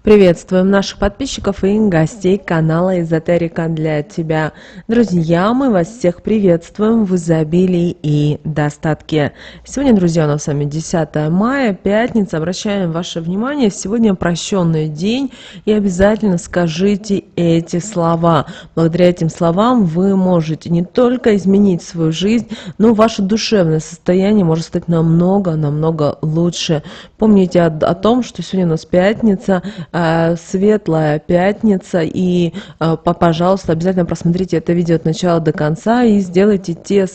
Приветствуем наших подписчиков и гостей канала Эзотерика для тебя. Друзья, мы вас всех приветствуем в изобилии и достатке. Сегодня, друзья, у нас с вами 10 мая, пятница. Обращаем ваше внимание, сегодня прощенный день, и обязательно скажите эти слова. Благодаря этим словам вы можете не только изменить свою жизнь, но ваше душевное состояние может стать намного лучше. Помните о том, что сегодня у нас пятница, светлая пятница, и пожалуйста, обязательно просмотрите это видео от начала до конца и сделайте те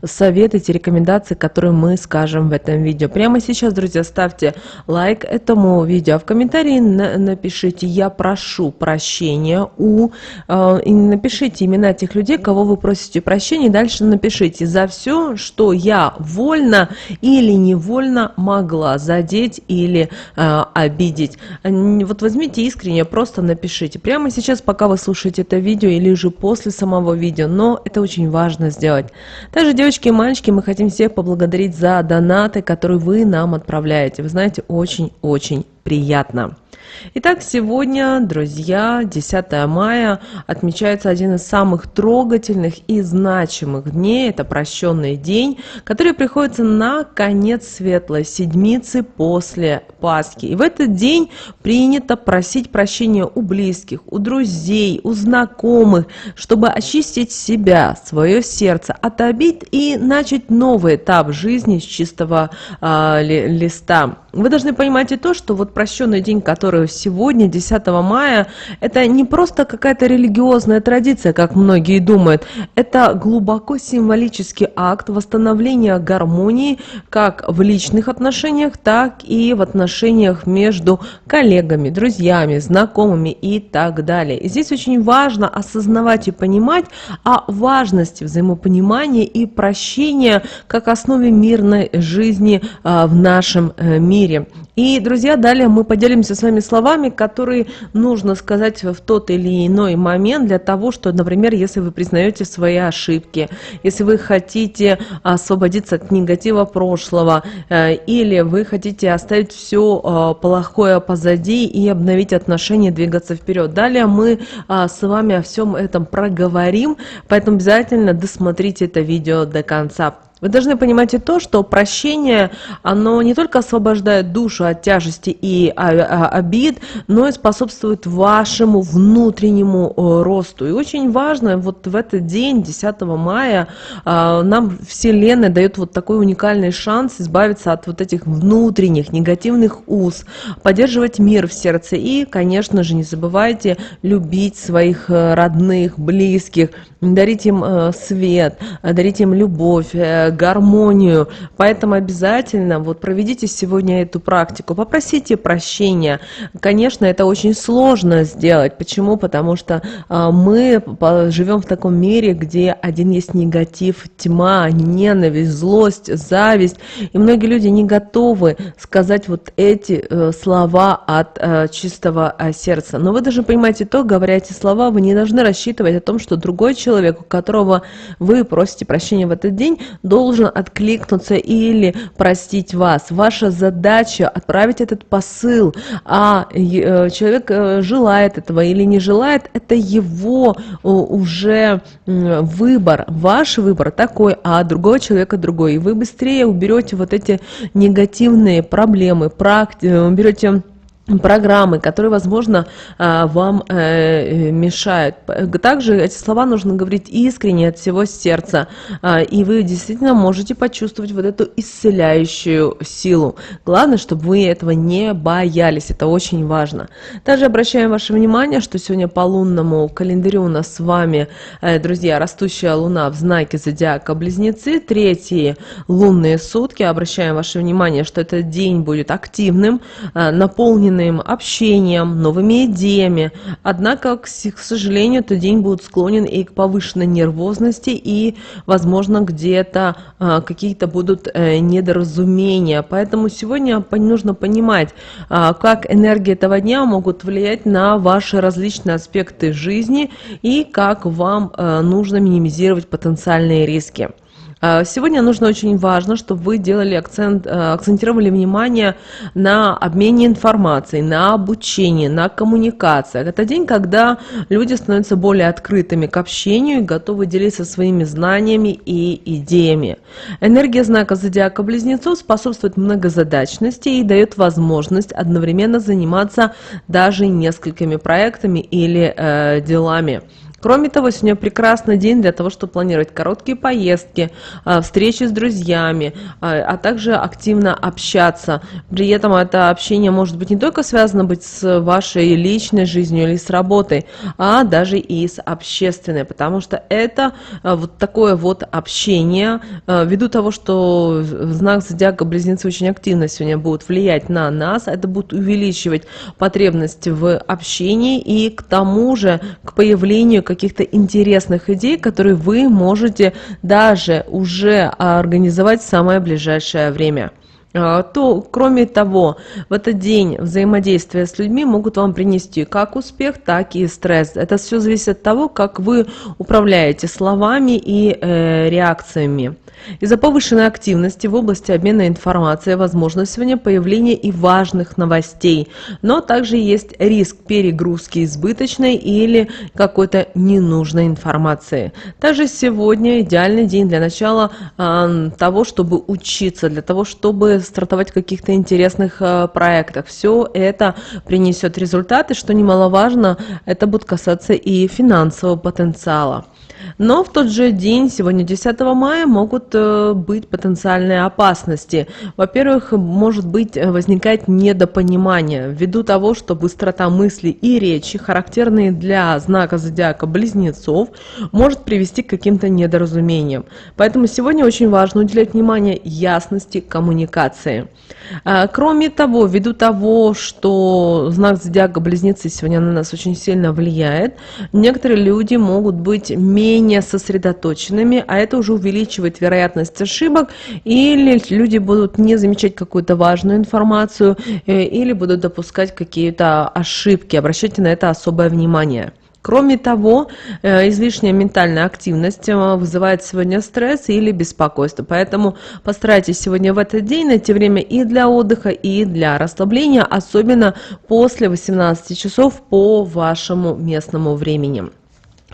советы, те рекомендации, которые мы скажем в этом видео. Прямо сейчас, друзья, ставьте лайк этому видео, а в комментарии напишите «Я прошу прощения и напишите имена тех людей, кого вы просите прощения, и дальше напишите «За все, что я вольно или невольно могла задеть или обидеть». Вот возьмите искренне, просто напишите. Прямо сейчас, пока вы слушаете это видео, или же после самого видео, но это очень важно сделать. Также, девочки и мальчики, мы хотим всех поблагодарить за донаты, которые вы нам отправляете. Вы знаете, очень приятно. Итак, сегодня, друзья, 10 мая, отмечается один из самых трогательных и значимых дней. Это прощенный день, который приходится на конец светлой седмицы после Пасхи. И в этот день принято просить прощения у близких, у друзей, у знакомых, чтобы очистить себя, свое сердце от обид и начать новый этап жизни с чистого листа. Вы должны понимать и то, что вот прощенный день, который сегодня, 10 мая, это не просто какая-то религиозная традиция, как многие думают. Это глубоко символический акт восстановления гармонии как в личных отношениях, так и в отношениях между коллегами, друзьями, знакомыми и так далее. И здесь очень важно осознавать и понимать о важности взаимопонимания и прощения как основе мирной жизни в нашем мире. И, друзья, далее мы поделимся с вами словами, которые нужно сказать в тот или иной момент для того, что, например, если вы признаете свои ошибки, если вы хотите освободиться от негатива прошлого, или вы хотите оставить все плохое позади и обновить отношения, двигаться вперед. Далее мы с вами о всем этом проговорим, поэтому обязательно досмотрите это видео до конца. Вы должны понимать и то, что прощение, оно не только освобождает душу от тяжести и обид, но и способствует вашему внутреннему росту. И очень важно, вот в этот день, 10 мая, нам Вселенная дает вот такой уникальный шанс избавиться от вот этих внутренних негативных уз, поддерживать мир в сердце и, конечно же, не забывайте любить своих родных, близких, дарить им свет, дарить им любовь, гармонию. Поэтому обязательно вот проведите сегодня эту практику, попросите прощения. Конечно, это очень сложно сделать. Почему? Потому что мы живем в таком мире, где один есть негатив, тьма, ненависть, злость, зависть. И многие люди не готовы сказать вот эти слова от чистого сердца. Но вы должны понимать и то, говоря эти слова, вы не должны рассчитывать о том, что другой человек, у которого вы просите прощения в этот день, должен откликнуться или простить вас. Ваша задача отправить этот посыл, а человек желает этого или не желает, это его уже выбор. Ваш выбор такой, а другого человека другой. И вы быстрее уберете вот эти негативные проблемы, уберете программы, которые, возможно, вам мешают. Также эти слова нужно говорить искренне, от всего сердца, и вы действительно можете почувствовать вот эту исцеляющую силу. Главное, чтобы вы этого не боялись, это очень важно. Также обращаем ваше внимание, что сегодня по лунному календарю у нас с вами, друзья, растущая луна в знаке зодиака Близнецы, третьи лунные сутки. Обращаем ваше внимание, что этот день будет активным, наполненным общением, новыми идеями. Однако, к сожалению, этот день будет склонен и к повышенной нервозности, и, возможно, где-то какие-то будут недоразумения. Поэтому сегодня нужно понимать, как энергии этого дня могут влиять на ваши различные аспекты жизни и как вам нужно минимизировать потенциальные риски. Сегодня нужно очень важно, чтобы вы делали акцентировали внимание на обмене информацией, на обучении, на коммуникациях. Это день, когда люди становятся более открытыми к общению и готовы делиться своими знаниями и идеями. Энергия знака зодиака Близнецов способствует многозадачности и дает возможность одновременно заниматься даже несколькими проектами или делами. Кроме того, сегодня прекрасный день для того, чтобы планировать короткие поездки, встречи с друзьями, а также активно общаться. При этом это общение может быть не только связано быть с вашей личной жизнью или с работой, а даже и с общественной, потому что это вот такое вот общение, ввиду того, что знак зодиака Близнецы очень активно сегодня будет влиять на нас, это будет увеличивать потребность в общении и к тому же к появлению каких-то интересных идей, которые вы можете даже уже организовать в самое ближайшее время. Кроме того, в этот день взаимодействия с людьми могут вам принести как успех, так и стресс. Это все зависит от того, как вы управляете словами и реакциями. Из-за повышенной активности в области обмена информацией возможно сегодня появление и важных новостей, но также есть риск перегрузки избыточной или какой-то ненужной информации. Также сегодня идеальный день для начала того, чтобы учиться, для того, чтобы стартовать в каких-то интересных проектах. Все это принесет результаты, что немаловажно, это будет касаться и финансового потенциала. Но в тот же день, сегодня 10 мая, могут быть потенциальные опасности. Во-первых, может быть возникать недопонимание ввиду того, что быстрота мысли и речи, характерные для знака зодиака Близнецов, может привести к каким-то недоразумениям. Поэтому сегодня очень важно уделять внимание ясности коммуникации. Кроме того, ввиду того, что знак зодиака Близнецы сегодня на нас очень сильно влияет, некоторые люди могут быть менее сосредоточенными, а это уже увеличивает вероятность ошибок, или люди будут не замечать какую-то важную информацию, или будут допускать какие-то ошибки. Обращайте на это особое внимание. Кроме того, излишняя ментальная активность вызывает сегодня стресс или беспокойство. Поэтому постарайтесь сегодня в этот день найти время и для отдыха, и для расслабления, особенно после 18 часов по вашему местному времени.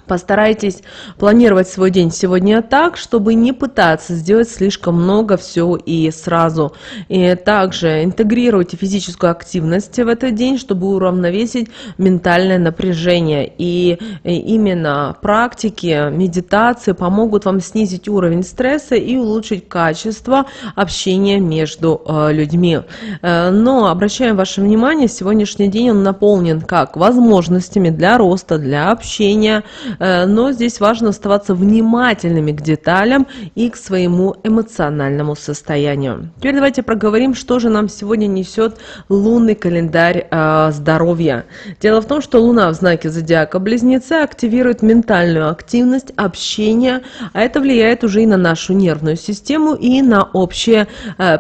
Постарайтесь планировать свой день сегодня так, чтобы не пытаться сделать слишком много всего и сразу. И также интегрируйте физическую активность в этот день, чтобы уравновесить ментальное напряжение. И именно практики, медитации помогут вам снизить уровень стресса и улучшить качество общения между людьми. Но обращаем ваше внимание, сегодняшний день он наполнен как возможностями для роста, для общения, но здесь важно оставаться внимательными к деталям и к своему эмоциональному состоянию. Теперь давайте проговорим, что же нам сегодня несет лунный календарь здоровья. Дело в том, что Луна в знаке зодиака Близнецы активирует ментальную активность, общение, а это влияет уже и на нашу нервную систему, и на общее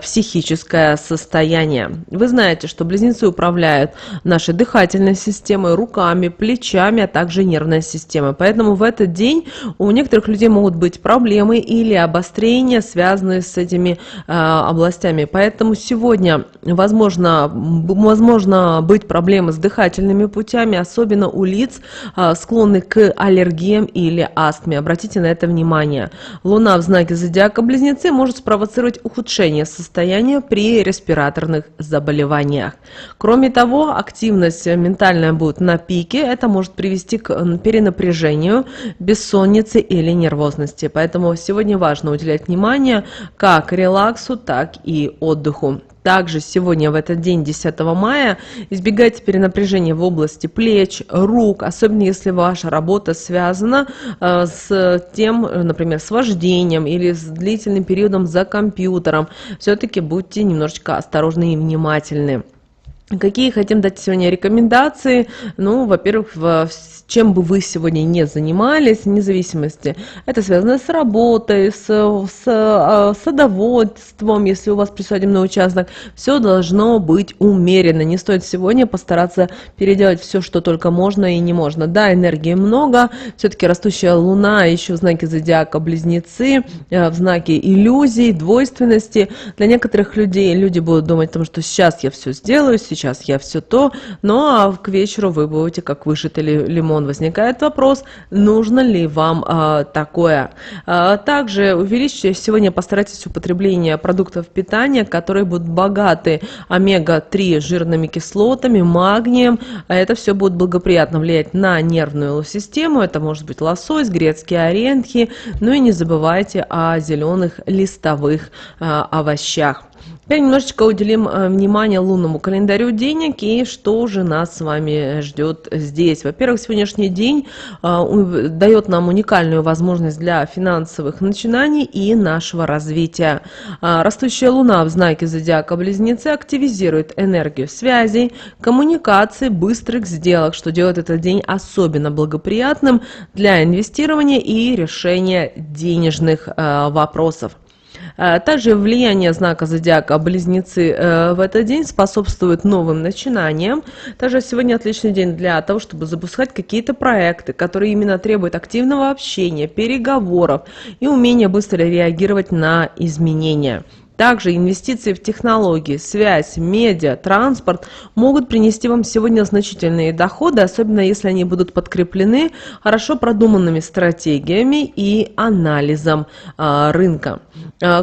психическое состояние. Вы знаете, что Близнецы управляют нашей дыхательной системой, руками, плечами, а также нервной системой. Поэтому в этот день у некоторых людей могут быть проблемы или обострения, связанные с этими областями. Поэтому сегодня возможно быть проблемы с дыхательными путями, особенно у лиц, склонных к аллергиям или астме. Обратите на это внимание. Луна в знаке зодиака Близнецы может спровоцировать ухудшение состояния при респираторных заболеваниях. Кроме того, активность ментальная будет на пике. Это может привести к перенапряжению, бессонницы или нервозности. Поэтому сегодня важно уделять внимание как релаксу, так и отдыху. Также сегодня в этот день, 10 мая, избегайте перенапряжения в области плеч, рук, особенно если ваша работа связана с тем, например, с вождением или с длительным периодом за компьютером. Все-таки будьте немножечко осторожны и внимательны. Какие хотим дать сегодня рекомендации? Ну, во-первых, чем бы вы сегодня не занимались, вне зависимости, это связано с работой, садоводством, если у вас присадебный участок, все должно быть умеренно. Не стоит сегодня постараться переделать все, что только можно и не можно. Да, энергии много, все-таки растущая луна еще в знаке зодиака Близнецы, в знаке иллюзий, двойственности. Для некоторых людей люди будут думать о том, что сейчас я все сделаю, сейчас я все то, ну а к вечеру вы будете как выжатый лимон. Возникает вопрос, нужно ли вам такое. Также увеличьте сегодня, постарайтесь употребление продуктов питания, которые будут богаты омега-3 жирными кислотами, магнием. Это все будет благоприятно влиять на нервную систему. Это может быть лосось, грецкие орехи. Ну и не забывайте о зеленых листовых овощах. Теперь немножечко уделим внимание лунному календарю денег и что же нас с вами ждет здесь. Во-первых, сегодняшний день дает нам уникальную возможность для финансовых начинаний и нашего развития. Растущая луна в знаке зодиака Близнецы активизирует энергию связей, коммуникаций, быстрых сделок, что делает этот день особенно благоприятным для инвестирования и решения денежных вопросов. Также влияние знака зодиака Близнецы в этот день способствует новым начинаниям. Также сегодня отличный день для того, чтобы запускать какие-то проекты, которые именно требуют активного общения, переговоров и умения быстро реагировать на изменения. Также инвестиции в технологии, связь, медиа, транспорт могут принести вам сегодня значительные доходы, особенно если они будут подкреплены хорошо продуманными стратегиями и анализом рынка.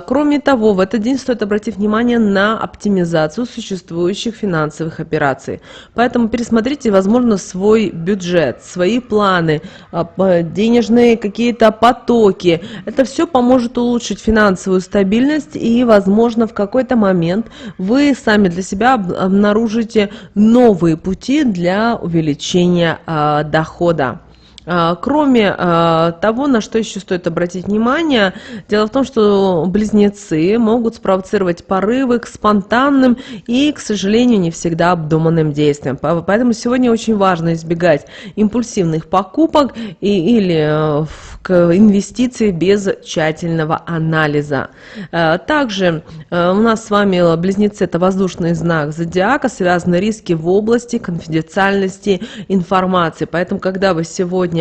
Кроме того, в этот день стоит обратить внимание на оптимизацию существующих финансовых операций. Поэтому пересмотрите, возможно, свой бюджет, свои планы, денежные какие-то потоки. Это все поможет улучшить финансовую стабильность и, возможно, в какой-то момент вы сами для себя обнаружите новые пути для увеличения дохода. Кроме того, на что еще стоит обратить внимание, дело в том, что близнецы могут спровоцировать порывы к спонтанным и, к сожалению, не всегда обдуманным действиям. Поэтому сегодня очень важно избегать импульсивных покупок или инвестиций без тщательного анализа. Также у нас с вами близнецы – это воздушный знак зодиака, связаны риски в области конфиденциальности информации. Поэтому, когда вы сегодня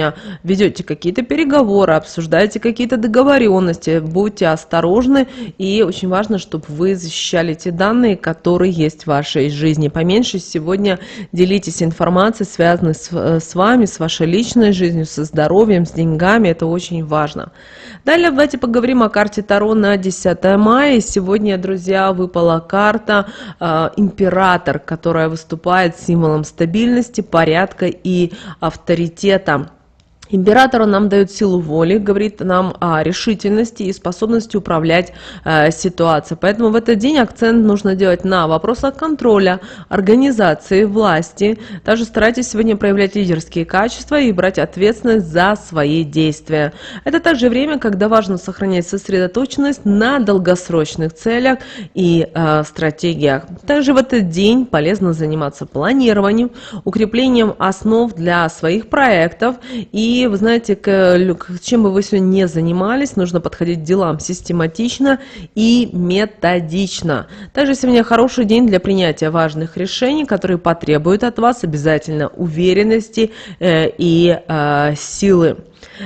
ведете какие-то переговоры, обсуждаете какие-то договоренности, будьте осторожны, и очень важно, чтобы вы защищали те данные, которые есть в вашей жизни. Поменьше сегодня делитесь информацией, связанной с вами, с вашей личной жизнью, со здоровьем, с деньгами, это очень важно. Далее давайте поговорим о карте Таро на 10 мая. Сегодня, друзья, выпала карта Император, которая выступает символом стабильности, порядка и авторитета. Император нам дает силу воли, говорит нам о решительности и способности управлять ситуацией. Поэтому в этот день акцент нужно делать на вопросах контроля, организации, власти. Также старайтесь сегодня проявлять лидерские качества и брать ответственность за свои действия. Это также время, когда важно сохранять сосредоточенность на долгосрочных целях и стратегиях. Также в этот день полезно заниматься планированием, укреплением основ для своих проектов. И вы знаете, чем бы вы сегодня не занимались, нужно подходить к делам систематично и методично. Также сегодня хороший день для принятия важных решений, которые потребуют от вас обязательно уверенности и силы.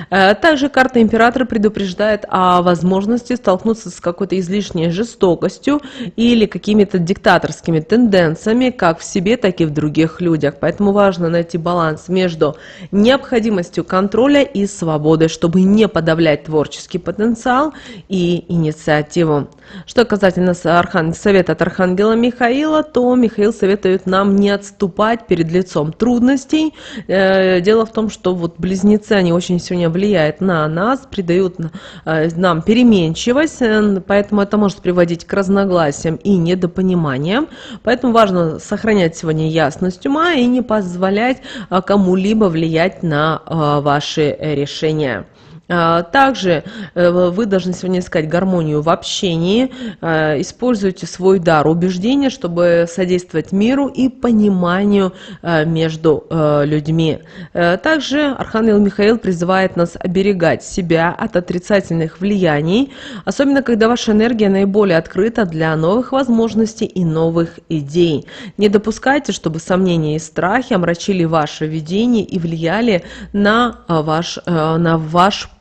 Также карта Императора предупреждает о возможности столкнуться с какой-то излишней жестокостью или какими-то диктаторскими тенденциями как в себе, так и в других людях. Поэтому важно найти баланс между необходимостью контроля и свободой, чтобы не подавлять творческий потенциал и инициативу. Что касательно совета от Архангела Михаила, то Михаил советует нам не отступать перед лицом трудностей. Дело в том, что вот близнецы, они очень сегодня влияют на нас, придают нам переменчивость, поэтому это может приводить к разногласиям и недопониманиям. Поэтому важно сохранять сегодня ясность ума и не позволять кому-либо влиять на ваши решения. Также вы должны сегодня искать гармонию в общении, используйте свой дар убеждения, чтобы содействовать миру и пониманию между людьми. Также Архангел Михаил призывает нас оберегать себя от отрицательных влияний, особенно когда ваша энергия наиболее открыта для новых возможностей и новых идей. Не допускайте, чтобы сомнения и страхи омрачили ваше видение и влияли на ваш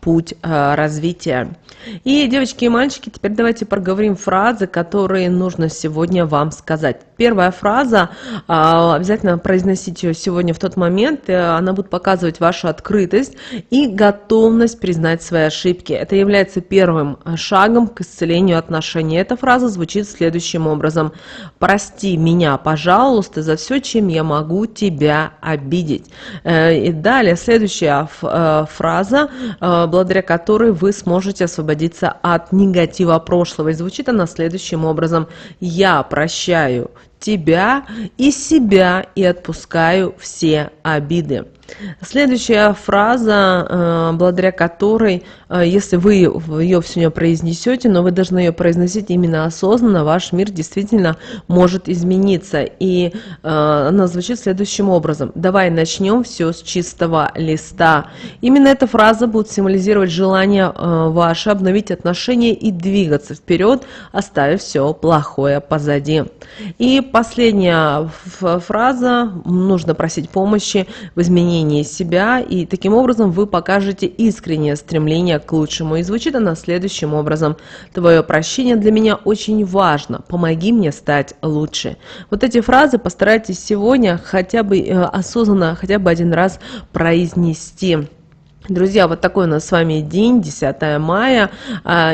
путь развития. И, девочки и мальчики, теперь давайте проговорим фразы, которые нужно сегодня вам сказать. Первая фраза, обязательно произносите ее сегодня в тот момент, она будет показывать вашу открытость и готовность признать свои ошибки. Это является первым шагом к исцелению отношений. Эта фраза звучит следующим образом: «Прости меня, пожалуйста, за все, чем я могу тебя обидеть». И далее, следующая фраза, благодаря которой вы сможете освободиться от негатива прошлого. И звучит она следующим образом: «Я прощаю тебя и себя и отпускаю все обиды». Следующая фраза, благодаря которой, если вы ее сегодня произнесете, но вы должны ее произносить именно осознанно, ваш мир действительно может измениться. И она звучит следующим образом: «Давай начнем все с чистого листа». Именно эта фраза будет символизировать желание ваше обновить отношения и двигаться вперед, оставив все плохое позади. И последняя фраза: нужно просить помощи в изменении себя, и таким образом вы покажете искреннее стремление к лучшему. И звучит она следующим образом: «Твое прощение для меня очень важно, помоги мне стать лучше». Вот эти фразы постарайтесь сегодня хотя бы осознанно, хотя бы один раз произнести. Друзья, вот такой у нас с вами день, 10 мая,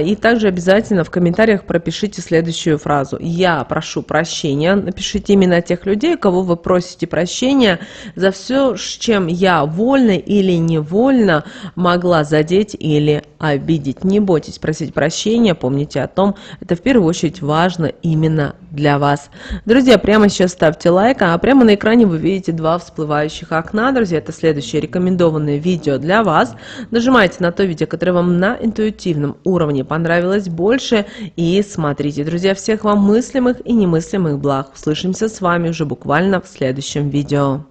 и также обязательно в комментариях пропишите следующую фразу: «Я прошу прощения». Напишите именно тех людей, кого вы просите прощения за все, с чем я вольно или невольно могла задеть или обидеть. Не бойтесь просить прощения, помните о том, это в первую очередь важно именно для вас. Друзья, прямо сейчас ставьте лайк, а прямо на экране вы видите два всплывающих окна. Друзья, это следующее рекомендованное видео для вас. Нажимайте на то видео, которое вам на интуитивном уровне понравилось больше, и смотрите. Друзья, всех вам мыслимых и немыслимых благ. Услышимся с вами уже буквально в следующем видео.